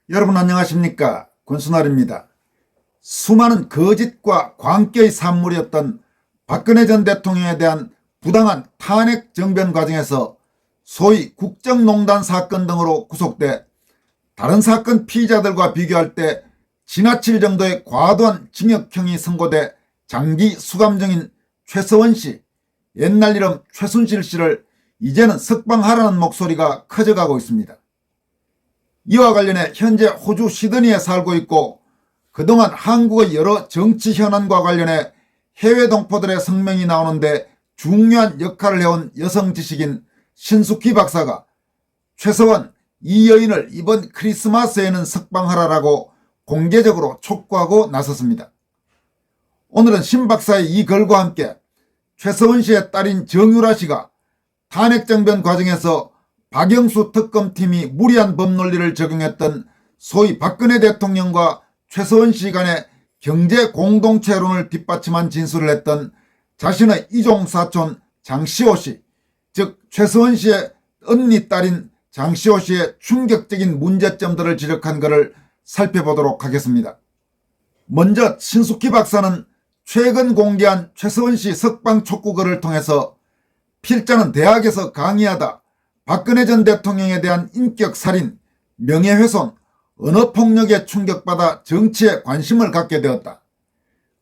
여러분 안녕하십니까? 권순환입니다. 수많은 거짓과 광기의 산물이었던 박근혜 전 대통령에 대한 부당한 탄핵 정변 과정에서 소위 국정농단 사건 등으로 구속돼 다른 사건 피의자들과 비교할 때 지나칠 정도의 과도한 징역형이 선고돼 장기 수감 중인 최서원 씨, 옛날 이름 최순실 씨를 이제는 석방하라는 목소리가 커져가고 있습니다. 이와 관련해 현재 호주 시드니에 살고 있고 그동안 한국의 여러 정치 현안과 관련해 해외 동포들의 성명이 나오는데 중요한 역할을 해온 여성 지식인 신숙희 박사가 최서원 이 여인을 이번 크리스마스에는 석방하라라고 공개적으로 촉구하고 나섰습니다. 오늘은 신 박사의 이 글과 함께 최서원 씨의 딸인 정유라 씨가 탄핵정변 과정에서 박영수 특검팀이 무리한 법논리를 적용했던 소위 박근혜 대통령과 최서원 씨 간의 경제 공동체론을 뒷받침한 진술을 했던 자신의 이종사촌 장시호 씨, 즉 최서원 씨의 언니 딸인 장시호 씨의 충격적인 문제점들을 지적한 것을 살펴보도록 하겠습니다. 먼저 신숙희 박사는 최근 공개한 최서원 씨 석방 촉구글을 통해서 필자는 대학에서 강의하다 박근혜 전 대통령에 대한 인격살인, 명예훼손, 언어폭력에 충격받아 정치에 관심을 갖게 되었다.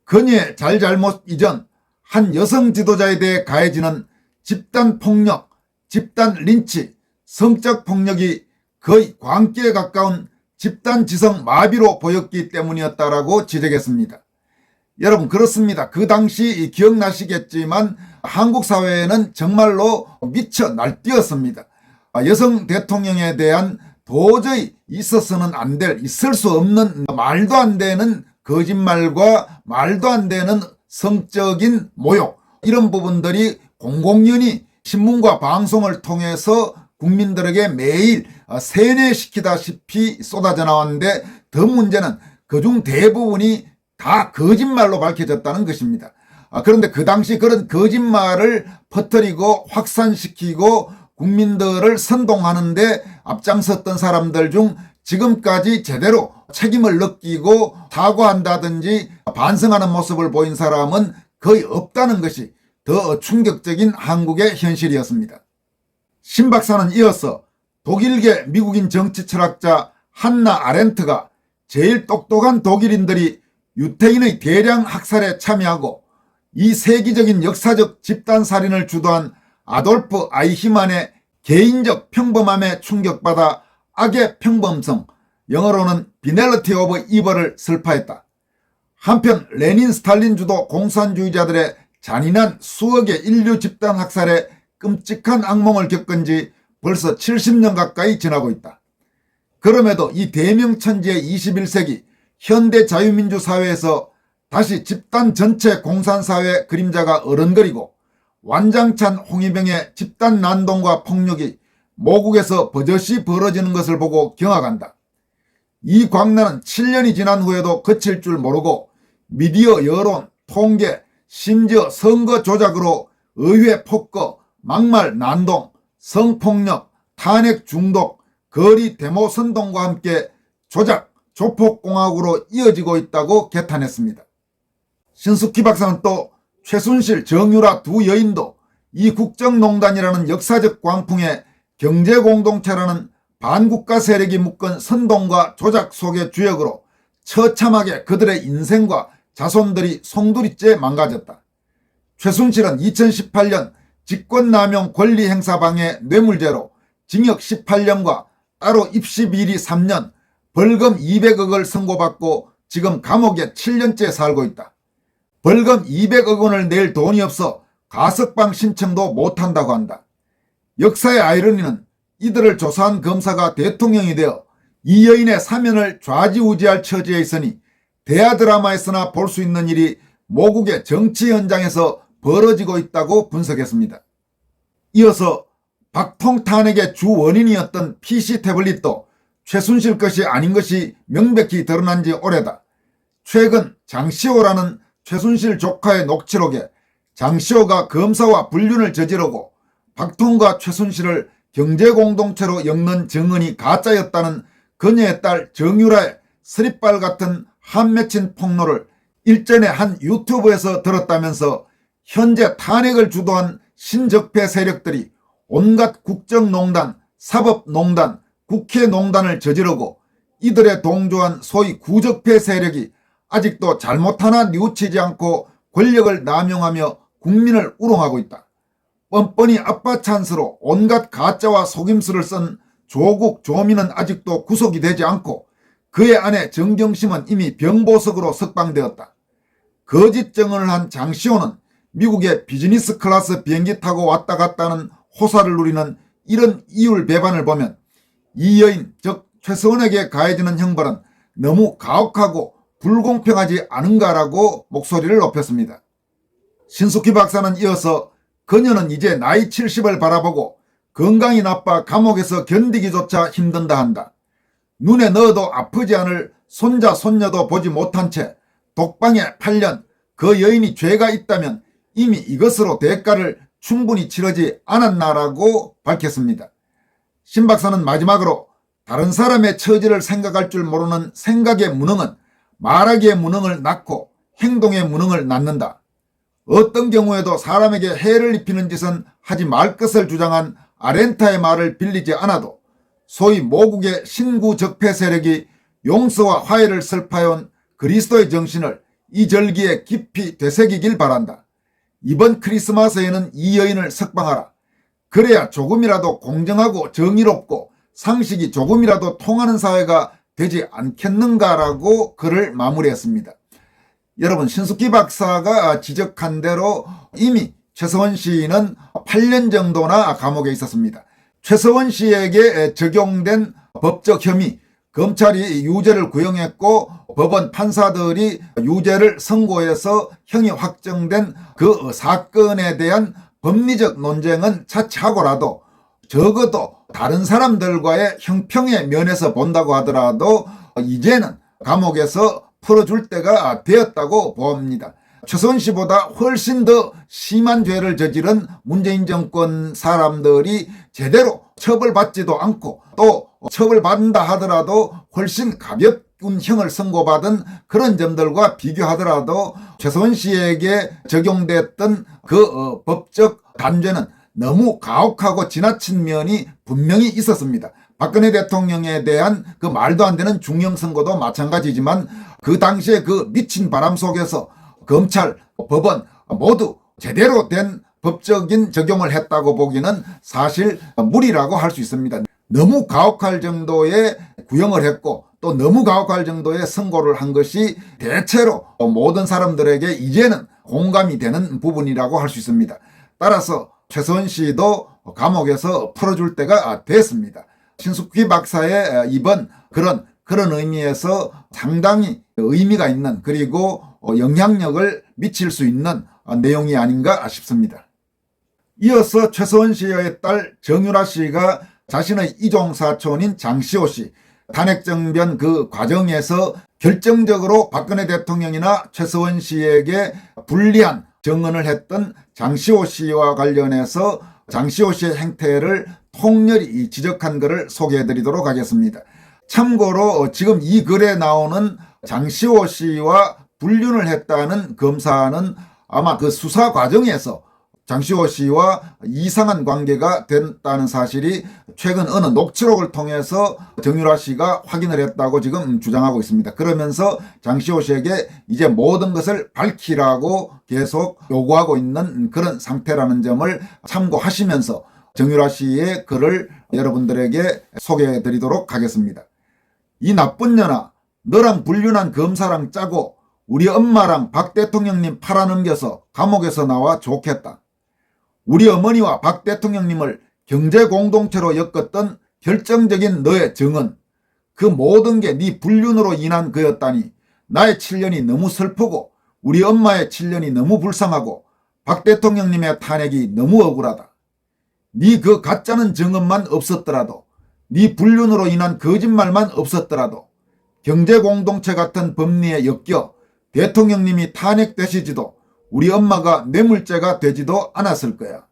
그녀의 잘잘못 이전 한 여성 지도자에 대해 가해지는 집단폭력, 집단린치, 성적폭력이 거의 광기에 가까운 집단지성 마비로 보였기 때문이었다라고 지적했습니다. 여러분 그렇습니다. 그 당시 기억나시겠지만 한국 사회에는 정말로 미쳐 날뛰었습니다. 여성 대통령에 대한 도저히 있어서는 안 될, 있을 수 없는 말도 안 되는 거짓말과 말도 안 되는 성적인 모욕, 이런 부분들이 공공연히 신문과 방송을 통해서 국민들에게 매일 세뇌시키다시피 쏟아져 나왔는데 더 문제는 그중 대부분이 다 거짓말로 밝혀졌다는 것입니다. 그런데 그 당시 그런 거짓말을 퍼뜨리고 확산시키고 국민들을 선동하는데 앞장섰던 사람들 중 지금까지 제대로 책임을 느끼고 사과한다든지 반성하는 모습을 보인 사람은 거의 없다는 것이 더 충격적인 한국의 현실이었습니다. 신 박사는 이어서 독일계 미국인 정치 철학자 한나 아렌트가 제일 똑똑한 독일인들이 유태인의 대량 학살에 참여하고 이 세기적인 역사적 집단살인을 주도한 아돌프 아이히만의 개인적 평범함에 충격받아 악의 평범성, 영어로는 비넬리티 오브 이벌을 설파했다. 한편 레닌 스탈린 주도 공산주의자들의 잔인한 수억의 인류 집단 학살에 끔찍한 악몽을 겪은 지 벌써 70년 가까이 지나고 있다. 그럼에도 이 대명천지의 21세기 현대 자유민주 사회에서 다시 집단 전체 공산사회 그림자가 어른거리고 완장찬 홍위병의 집단 난동과 폭력이 모국에서 버젓이 벌어지는 것을 보고 경악한다. 이 광란은 7년이 지난 후에도 그칠 줄 모르고 미디어 여론, 통계, 심지어 선거 조작으로 의회 폭거, 막말 난동, 성폭력, 탄핵 중독, 거리 데모 선동과 함께 조작, 조폭공학으로 이어지고 있다고 개탄했습니다. 신숙희 박사는 또 최순실, 정유라 두 여인도 이 국정농단이라는 역사적 광풍에 경제공동체라는 반국가 세력이 묶은 선동과 조작 속의 주역으로 처참하게 그들의 인생과 자손들이 송두리째 망가졌다. 최순실은 2018년 직권남용 권리행사방해 뇌물죄로 징역 18년과 따로 입시비리 3년, 벌금 200억을 선고받고 지금 감옥에 7년째 살고 있다. 벌금 200억 원을 낼 돈이 없어 가석방 신청도 못한다고 한다. 역사의 아이러니는 이들을 조사한 검사가 대통령이 되어 이 여인의 사면을 좌지우지할 처지에 있으니 대하 드라마에서나 볼 수 있는 일이 모국의 정치 현장에서 벌어지고 있다고 분석했습니다. 이어서 박통 탄핵의 주 원인이었던 PC 태블릿도 최순실 것이 아닌 것이 명백히 드러난 지 오래다. 최근 장시호라는 최순실 조카의 녹취록에 장시호가 검사와 불륜을 저지르고 박통과 최순실을 경제공동체로 엮는 증언이 가짜였다는 그녀의 딸 정유라의 스리빨 같은 한 맺힌 폭로를 일전에 한 유튜브에서 들었다면서 현재 탄핵을 주도한 신적폐 세력들이 온갖 국정농단, 사법농단, 국회농단을 저지르고 이들에 동조한 소위 구적폐 세력이 아직도 잘못 하나 뉘우치지 않고 권력을 남용하며 국민을 우롱하고 있다. 뻔뻔히 아빠 찬스로 온갖 가짜와 속임수를 쓴 조국 조민은 아직도 구속이 되지 않고 그의 아내 정경심은 이미 병보석으로 석방되었다. 거짓 증언을 한 장시호는 미국의 비즈니스 클래스 비행기 타고 왔다 갔다 하는 호사를 누리는 이런 이율 배반을 보면 이 여인 즉 최서원에게 가해지는 형벌은 너무 가혹하고 불공평하지 않은가라고 목소리를 높였습니다. 신숙희 박사는 이어서 그녀는 이제 나이 70을 바라보고 건강이 나빠 감옥에서 견디기조차 힘든다 한다. 눈에 넣어도 아프지 않을 손자 손녀도 보지 못한 채 독방에 8년 그 여인이 죄가 있다면 이미 이것으로 대가를 충분히 치르지 않았나라고 밝혔습니다. 신 박사는 마지막으로 다른 사람의 처지를 생각할 줄 모르는 생각의 무능은 말하기의 무능을 낳고 행동의 무능을 낳는다. 어떤 경우에도 사람에게 해를 입히는 짓은 하지 말 것을 주장한 아렌타의 말을 빌리지 않아도 소위 모국의 신구적폐 세력이 용서와 화해를 설파해온 그리스도의 정신을 이 절기에 깊이 되새기길 바란다. 이번 크리스마스에는 이 여인을 석방하라. 그래야 조금이라도 공정하고 정의롭고 상식이 조금이라도 통하는 사회가 되지 않겠는가라고 글을 마무리했습니다. 여러분, 신숙희 박사가 지적한 대로 이미 최서원 씨는 8년 정도나 감옥에 있었습니다. 최서원 씨에게 적용된 법적 혐의, 검찰이 유죄를 구형했고 법원 판사들이 유죄를 선고해서 형이 확정된 그 사건에 대한 법리적 논쟁은 차치하고라도 적어도 다른 사람들과의 형평의 면에서 본다고 하더라도 이제는 감옥에서 풀어줄 때가 되었다고 봅니다. 최서원 씨보다 훨씬 더 심한 죄를 저지른 문재인 정권 사람들이 제대로 처벌받지도 않고 또 처벌받는다 하더라도 훨씬 가볍은 형을 선고받은 그런 점들과 비교하더라도 최서원 씨에게 적용됐던 그 법적 단죄는 너무 가혹하고 지나친 면이 분명히 있었습니다. 박근혜 대통령에 대한 그 말도 안 되는 중형 선고도 마찬가지지만 그 당시에 그 미친 바람 속에서 검찰, 법원 모두 제대로 된 법적인 적용을 했다고 보기는 사실 무리라고 할 수 있습니다. 너무 가혹할 정도의 구형을 했고 또 너무 가혹할 정도의 선고를 한 것이 대체로 모든 사람들에게 이제는 공감이 되는 부분이라고 할 수 있습니다. 따라서 최서원 씨도 감옥에서 풀어줄 때가 됐습니다. 신숙희 박사의 이번 그런 의미에서 상당히 의미가 있는 그리고 영향력을 미칠 수 있는 내용이 아닌가 싶습니다. 이어서 최서원 씨의 딸 정유라 씨가 자신의 이종사촌인 장시호 씨 탄핵정변 그 과정에서 결정적으로 박근혜 대통령이나 최서원 씨에게 불리한 증언을 했던 장시호 씨와 관련해서 장시호 씨의 행태를 통렬히 지적한 글을 소개해드리도록 하겠습니다. 참고로 지금 이 글에 나오는 장시호 씨와 불륜을 했다는 검사는 아마 그 수사 과정에서 장시호 씨와 이상한 관계가 됐다는 사실이 최근 어느 녹취록을 통해서 정유라 씨가 확인을 했다고 지금 주장하고 있습니다. 그러면서 장시호 씨에게 이제 모든 것을 밝히라고 계속 요구하고 있는 그런 상태라는 점을 참고하시면서 정유라 씨의 글을 여러분들에게 소개해 드리도록 하겠습니다. 이 나쁜 년아, 너랑 불륜한 검사랑 짜고 우리 엄마랑 박 대통령님 팔아넘겨서 감옥에서 나와 좋겠다. 우리 어머니와 박 대통령님을 경제공동체로 엮었던 결정적인 너의 증언, 그 모든 게 네 불륜으로 인한 거였다니 나의 7년이 너무 슬프고 우리 엄마의 7년이 너무 불쌍하고 박 대통령님의 탄핵이 너무 억울하다. 네 그 가짜는 증언만 없었더라도 네 불륜으로 인한 거짓말만 없었더라도 경제공동체 같은 법리에 엮여 대통령님이 탄핵되시지도 우리 엄마가 뇌물죄가 되지도 않았을 거야.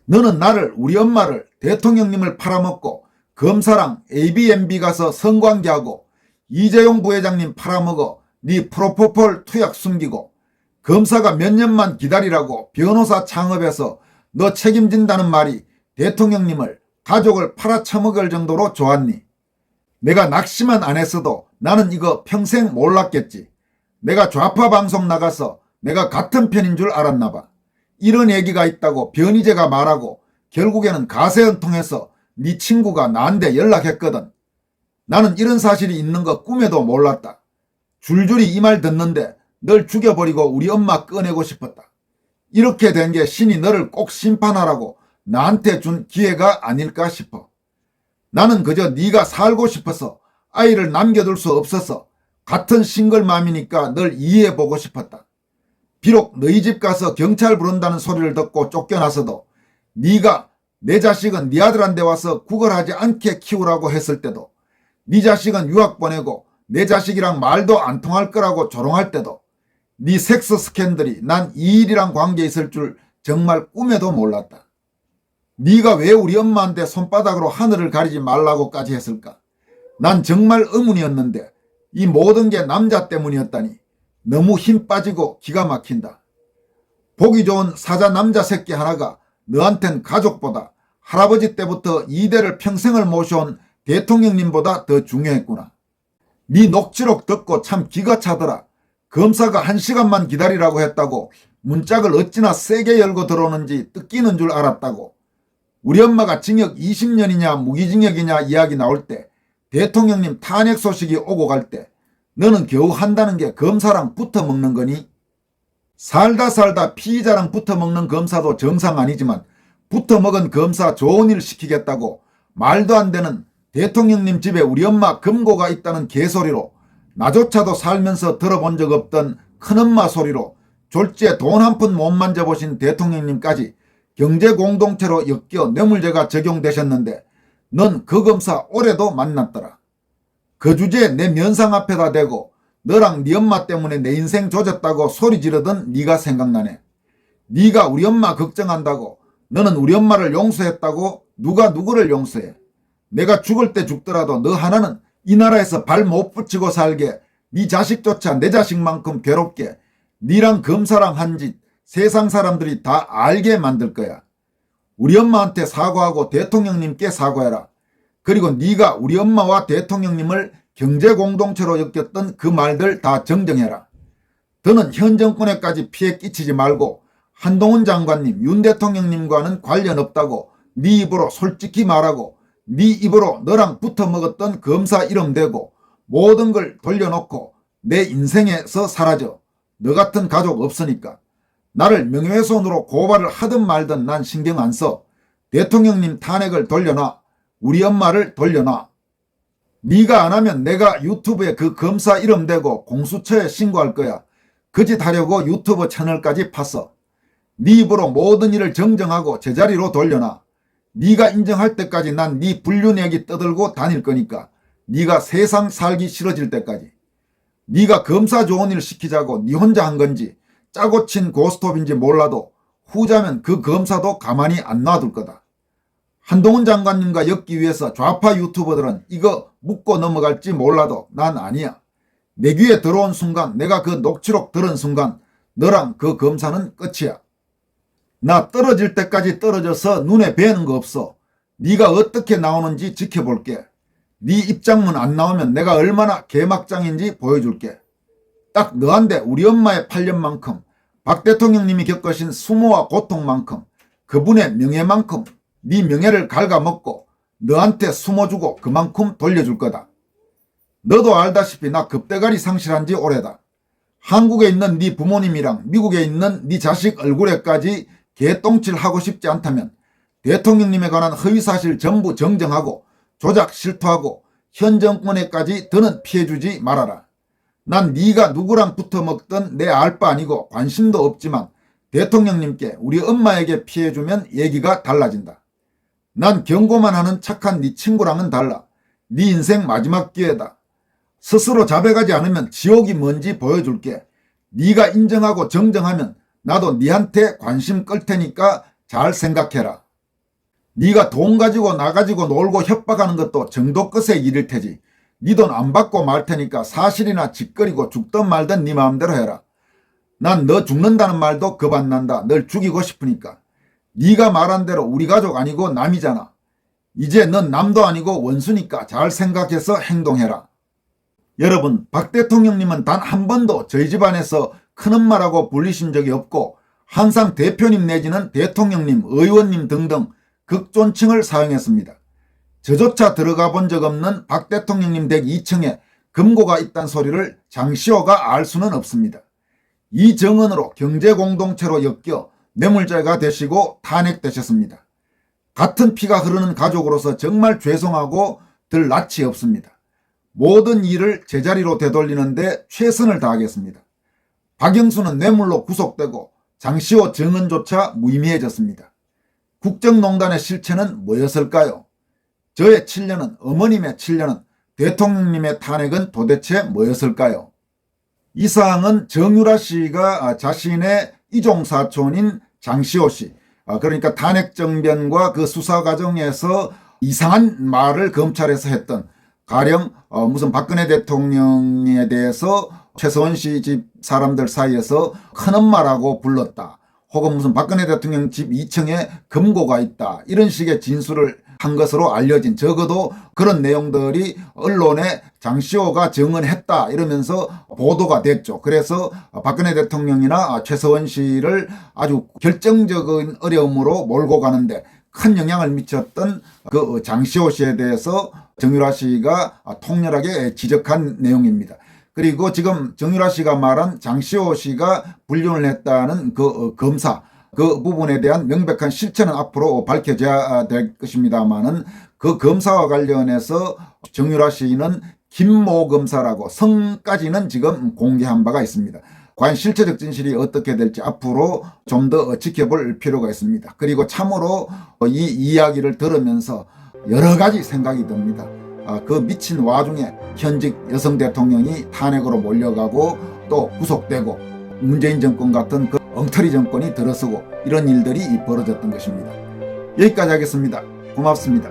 너는 나를, 우리 엄마를, 대통령님을 팔아먹고 검사랑 ABMB 가서 성관계하고 이재용 부회장님 팔아먹어 네 프로포폴 투약 숨기고 검사가 몇 년만 기다리라고 변호사 창업해서 너 책임진다는 말이 대통령님을 가족을 팔아쳐먹을 정도로 좋았니? 내가 낙심만 안 했어도 나는 이거 평생 몰랐겠지. 내가 좌파 방송 나가서 내가 같은 편인 줄 알았나 봐. 이런 얘기가 있다고 변희재가 말하고 결국에는 가세연 통해서 네 친구가 나한테 연락했거든. 나는 이런 사실이 있는 거 꿈에도 몰랐다. 줄줄이 이 말 듣는데 널 죽여버리고 우리 엄마 꺼내고 싶었다. 이렇게 된 게 신이 너를 꼭 심판하라고 나한테 준 기회가 아닐까 싶어. 나는 그저 네가 살고 싶어서 아이를 남겨둘 수 없어서 같은 싱글맘이니까 널 이해해보고 싶었다. 비록 너희 집 가서 경찰 부른다는 소리를 듣고 쫓겨나서도 네가 내 자식은 네 아들한테 와서 구걸하지 않게 키우라고 했을 때도 네 자식은 유학 보내고 내 자식이랑 말도 안 통할 거라고 조롱할 때도 네 섹스 스캔들이 난 이 일이랑 관계 있을 줄 정말 꿈에도 몰랐다. 네가 왜 우리 엄마한테 손바닥으로 하늘을 가리지 말라고까지 했을까? 난 정말 의문이었는데 이 모든 게 남자 때문이었다니 너무 힘 빠지고 기가 막힌다. 보기 좋은 사자 남자 새끼 하나가 너한텐 가족보다 할아버지 때부터 이대를 평생을 모셔온 대통령님보다 더 중요했구나. 네 녹취록 듣고 참 기가 차더라. 검사가 1시간만 기다리라고 했다고 문짝을 어찌나 세게 열고 들어오는지 뜯기는 줄 알았다고. 우리 엄마가 징역 20년이냐 무기징역이냐 이야기 나올 때 대통령님 탄핵 소식이 오고 갈 때 너는 겨우 한다는 게 검사랑 붙어먹는 거니? 살다 피의자랑 붙어먹는 검사도 정상 아니지만 붙어먹은 검사 좋은 일 시키겠다고 말도 안 되는 대통령님 집에 우리 엄마 금고가 있다는 개소리로 나조차도 살면서 들어본 적 없던 큰엄마 소리로 졸지에 돈 한 푼 못 만져보신 대통령님까지 경제공동체로 엮여 뇌물죄가 적용되셨는데 넌 그 검사 올해도 만났더라. 그 주제에 내 면상 앞에다 대고 너랑 네 엄마 때문에 내 인생 조졌다고 소리 지르던 네가 생각나네. 네가 우리 엄마 걱정한다고 너는 우리 엄마를 용서했다고 누가 누구를 용서해. 내가 죽을 때 죽더라도 너 하나는 이 나라에서 발 못 붙이고 살게 네 자식조차 내 자식만큼 괴롭게 네랑 검사랑 한 짓 세상 사람들이 다 알게 만들 거야. 우리 엄마한테 사과하고 대통령님께 사과해라. 그리고 네가 우리 엄마와 대통령님을 경제공동체로 엮였던 그 말들 다 정정해라. 더는 현 정권에까지 피해 끼치지 말고 한동훈 장관님, 윤 대통령님과는 관련 없다고 네 입으로 솔직히 말하고 네 입으로 너랑 붙어먹었던 검사 이름 대고 모든 걸 돌려놓고 내 인생에서 사라져. 너 같은 가족 없으니까. 나를 명예훼손으로 고발을 하든 말든 난 신경 안 써. 대통령님 탄핵을 돌려놔. 우리 엄마를 돌려놔. 네가 안 하면 내가 유튜브에 그 검사 이름 대고 공수처에 신고할 거야. 그 짓 하려고 유튜브 채널까지 팠어. 네 입으로 모든 일을 정정하고 제자리로 돌려놔. 네가 인정할 때까지 난 네 불륜 얘기 떠들고 다닐 거니까. 네가 세상 살기 싫어질 때까지. 네가 검사 좋은 일 시키자고 네 혼자 한 건지 짜고 친 고스톱인지 몰라도 후자면 그 검사도 가만히 안 놔둘 거다. 한동훈 장관님과 엮기 위해서 좌파 유튜버들은 이거 묻고 넘어갈지 몰라도 난 아니야. 내 귀에 들어온 순간 내가 그 녹취록 들은 순간 너랑 그 검사는 끝이야. 나 떨어질 때까지 떨어져서 눈에 뵈는 거 없어. 네가 어떻게 나오는지 지켜볼게. 네 입장문 안 나오면 내가 얼마나 개막장인지 보여줄게. 딱 너한테 우리 엄마의 8년만큼 박 대통령님이 겪으신 수모와 고통만큼 그분의 명예만큼 네 명예를 갉아먹고 너한테 숨어주고 그만큼 돌려줄 거다. 너도 알다시피 나 급대가리 상실한 지 오래다. 한국에 있는 네 부모님이랑 미국에 있는 네 자식 얼굴에까지 개똥칠하고 싶지 않다면 대통령님에 관한 허위사실 전부 정정하고 조작 실토하고 현 정권에까지 더는 피해주지 말아라. 난 네가 누구랑 붙어먹던 내 알 바 아니고 관심도 없지만 대통령님께 우리 엄마에게 피해주면 얘기가 달라진다. 난 경고만 하는 착한 네 친구랑은 달라. 네 인생 마지막 기회다. 스스로 자백하지 않으면 지옥이 뭔지 보여줄게. 네가 인정하고 정정하면 나도 네한테 관심 끌 테니까 잘 생각해라. 네가 돈 가지고 나 가지고 놀고 협박하는 것도 정도 끝의 일일 테지. 네 돈 안 받고 말 테니까 사실이나 짓거리고 죽든 말든 네 마음대로 해라. 난 너 죽는다는 말도 겁 안 난다. 널 죽이고 싶으니까. 네가 말한 대로 우리 가족 아니고 남이잖아. 이제 넌 남도 아니고 원수니까 잘 생각해서 행동해라. 여러분, 박 대통령님은 단 한 번도 저희 집안에서 큰엄마라고 불리신 적이 없고 항상 대표님 내지는 대통령님, 의원님 등등 극존칭을 사용했습니다. 저조차 들어가 본 적 없는 박 대통령님 댁 2층에 금고가 있다는 소리를 장시호가 알 수는 없습니다. 이 정언으로 경제공동체로 엮여 뇌물죄가 되시고 탄핵되셨습니다. 같은 피가 흐르는 가족으로서 정말 죄송하고 들 낯이 없습니다. 모든 일을 제자리로 되돌리는데 최선을 다하겠습니다. 박영수는 뇌물로 구속되고 장시호 정언조차 무의미해졌습니다. 국정농단의 실체는 뭐였을까요? 저의 7년은, 어머님의 7년은, 대통령님의 탄핵은 도대체 뭐였을까요? 이 사항은 정유라 씨가 자신의 이종사촌인 장시호 씨, 그러니까 탄핵정변과 그 수사 과정에서 이상한 말을 검찰에서 했던, 가령 무슨 박근혜 대통령에 대해서 최서원 씨 집 사람들 사이에서 큰엄마라고 불렀다. 혹은 무슨 박근혜 대통령 집 2층에 금고가 있다. 이런 식의 진술을 한 것으로 알려진, 적어도 그런 내용들이 언론에 장시호가 증언했다 이러면서 보도가 됐죠. 그래서 박근혜 대통령이나 최서원 씨를 아주 결정적인 어려움으로 몰고 가는데 큰 영향을 미쳤던 그 장시호 씨에 대해서 정유라 씨가 통렬하게 지적한 내용입니다. 그리고 지금 정유라 씨가 말한 장시호 씨가 불륜을 했다는 그 검사, 그 부분에 대한 명백한 실체는 앞으로 밝혀져야 될 것입니다만은, 그 검사와 관련해서 정유라 씨는 김모 검사라고 성까지는 지금 공개한 바가 있습니다. 과연 실체적 진실이 어떻게 될지 앞으로 좀 더 지켜볼 필요가 있습니다. 그리고 참으로 이 이야기를 들으면서 여러 가지 생각이 듭니다. 그 미친 와중에 현직 여성 대통령이 탄핵으로 몰려가고 또 구속되고 문재인 정권 같은 그 엉터리 정권이 들어서고 이런 일들이 벌어졌던 것입니다. 여기까지 하겠습니다. 고맙습니다.